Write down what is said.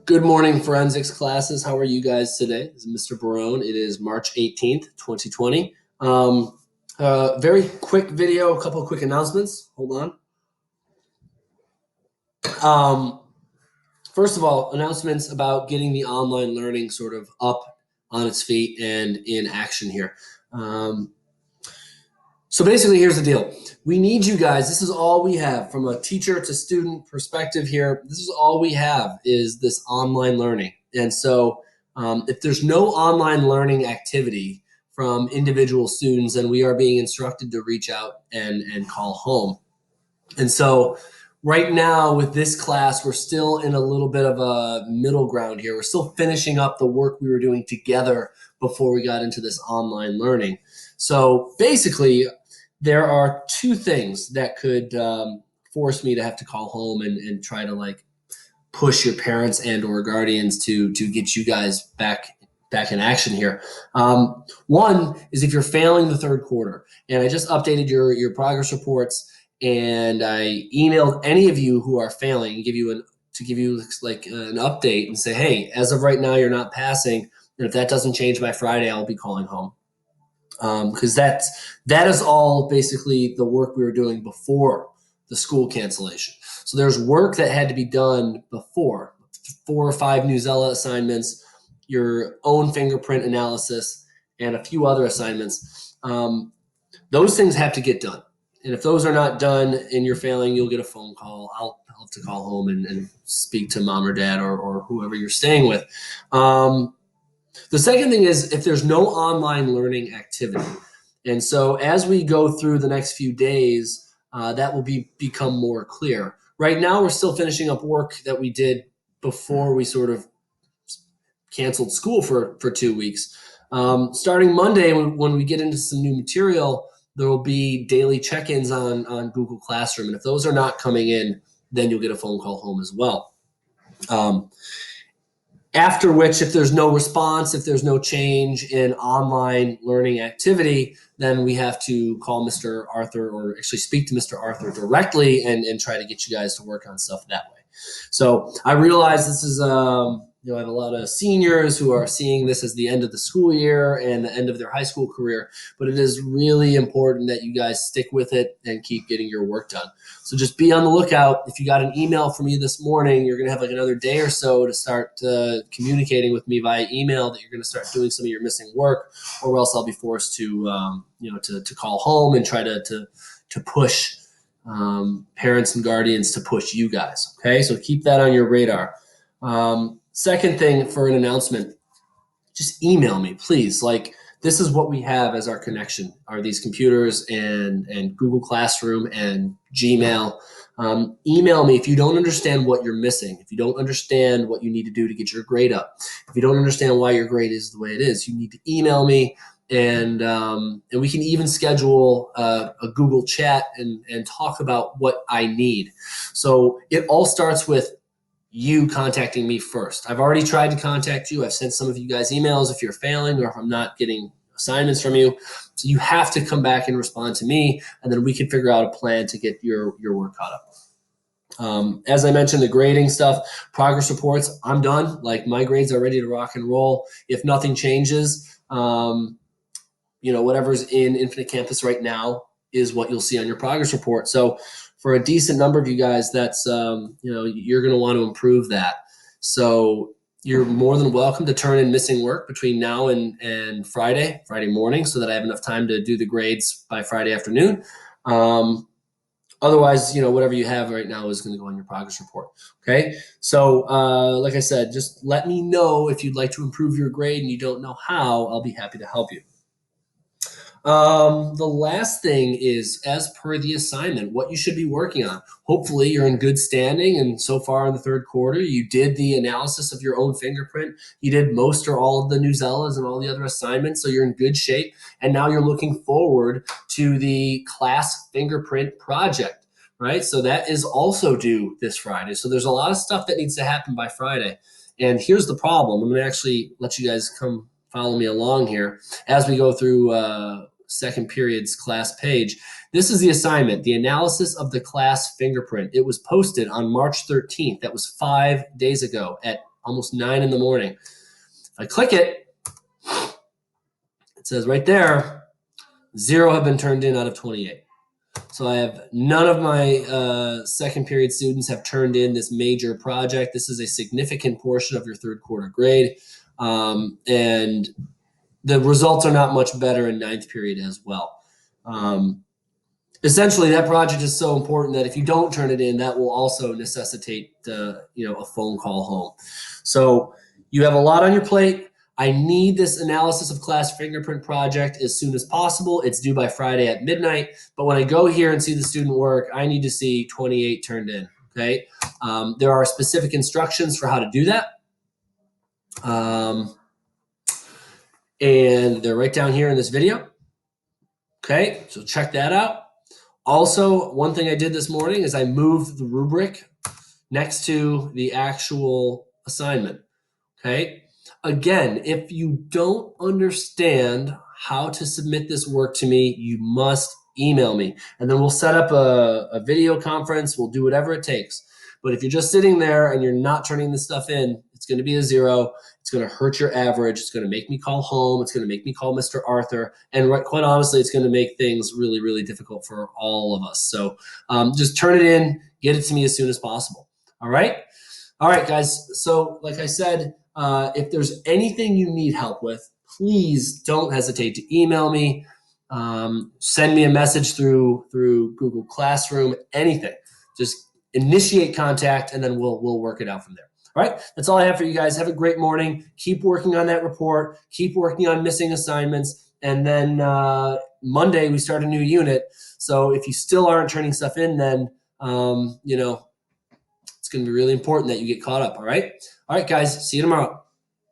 Good morning, forensics classes. How are you guys today? This is Mr. Barone. It is March 18th, 2020. Very quick video, a couple of quick announcements. Hold on. First of all, announcements about getting the online learning sort of up on its feet and in action here. So basically, here's the deal. We need you guys. This is all we have from a teacher to student perspective here. This is all we have is this online learning. And so if there's no online learning activity from individual students, then we are being instructed to reach out and call home. And so right now with this class, we're still in a little bit of a middle ground here. We're still finishing up the work we were doing together before we got into this online learning. So basically, there are two things that could force me to have to call home and try to like push your parents and or guardians to get you guys back in action here. One is if you're failing the third quarter, and I just updated your progress reports, and I emailed any of you who are failing, give you like an update and say, hey, as of right now, you're not passing, and if that doesn't change by Friday, I'll be calling home. Because that is all basically the work we were doing before the school cancellation. So there's work that had to be done before, 4 or 5 Newsella assignments, your own fingerprint analysis, and a few other assignments. Those things have to get done. And if those are not done and you're failing, you'll get a phone call. I'll have to call home and speak to mom or dad or whoever you're staying with. The second thing is if there's no online learning activity. And so as we go through the next few days, that will become more clear. Right now, we're still finishing up work that we did before we sort of canceled school for 2 weeks. Starting Monday, when we get into some new material, there will be daily check-ins on Google Classroom. And if those are not coming in, then you'll get a phone call home as well. After which, if there's no response, if there's no change in online learning activity, then we have to call Mr. Arthur or actually speak to Mr. Arthur directly and try to get you guys to work on stuff that way. So I realize this is, I have a lot of seniors who are seeing this as the end of the school year and the end of their high school career, but it is really important that you guys stick with it and keep getting your work done. So just be on the lookout. If you got an email from me this morning, you're going to have like another day or so to start communicating with me via email that you're going to start doing some of your missing work, or else I'll be forced to, to call home and try to push parents and guardians to push you guys. Okay, so keep that on your radar. Second thing for an announcement, just email me, please. Like, this is what we have as our connection, are these computers and Google Classroom and Gmail. Email me if you don't understand what you're missing, if you don't understand what you need to do to get your grade up, if you don't understand why your grade is the way it is, you need to email me, and we can even schedule a Google chat and talk about what I need. So it all starts with you contacting me first. I've already tried to contact you. I've sent some of you guys emails if you're failing or if I'm not getting assignments from you. So you have to come back and respond to me, and then we can figure out a plan to get your work caught up. As I mentioned, the grading stuff, progress reports, I'm done. Like, my grades are ready to rock and roll. If nothing changes, whatever's in Infinite Campus right now is what you'll see on your progress report. So for a decent number of you guys, that's, you're going to want to improve that. So you're more than welcome to turn in missing work between now and Friday morning, so that I have enough time to do the grades by Friday afternoon. Otherwise, whatever you have right now is going to go on your progress report. Okay. So, like I said, just let me know if you'd like to improve your grade and you don't know how. I'll be happy to help you. The last thing is, as per the assignment, what you should be working on. Hopefully you're in good standing, and so far in the third quarter, you did the analysis of your own fingerprint. You did most or all of the Newsellas and all the other assignments, so you're in good shape. And now you're looking forward to the class fingerprint project, right? So that is also due this Friday. So there's a lot of stuff that needs to happen by Friday. And here's the problem. I'm going to actually let you guys come follow me along here as we go through second period's class page. This is the assignment, the analysis of the class fingerprint. It was posted on March 13th. That was 5 days ago at almost 9 in the morning. If I click it, it says right there, 0 have been turned in out of 28. So I have none of my second period students have turned in this major project. This is a significant portion of your third quarter grade. And the results are not much better in ninth period as well. Essentially, that project is so important that if you don't turn it in, that will also necessitate a phone call home. So you have a lot on your plate. I need this analysis of class fingerprint project as soon as possible. It's due by Friday at midnight. But when I go here and see the student work, I need to see 28 turned in. Okay. There are specific instructions for how to do that. And they're right down here in this video. Okay, so check that out. Also, one thing I did this morning is I moved the rubric next to the actual assignment. Okay, again, if you don't understand how to submit this work to me, you must email me, and then we'll set up a video conference. We'll do whatever it takes. But if you're just sitting there and you're not turning this stuff in, it's going to be a 0. It's going to hurt your average. It's going to make me call home. It's going to make me call Mr. Arthur. And quite honestly, it's going to make things really, really difficult for all of us. So just turn it in, get it to me as soon as possible. All right? All right, guys. So like I said, if there's anything you need help with, please don't hesitate to email me. Send me a message through Google Classroom, anything. Just initiate contact, and then we'll work it out from there. All right, that's all I have for you guys. Have a great morning. Keep working on that report. Keep working on missing assignments. And then Monday, we start a new unit. So if you still aren't turning stuff in, then, it's going to be really important that you get caught up. All right, guys, see you tomorrow.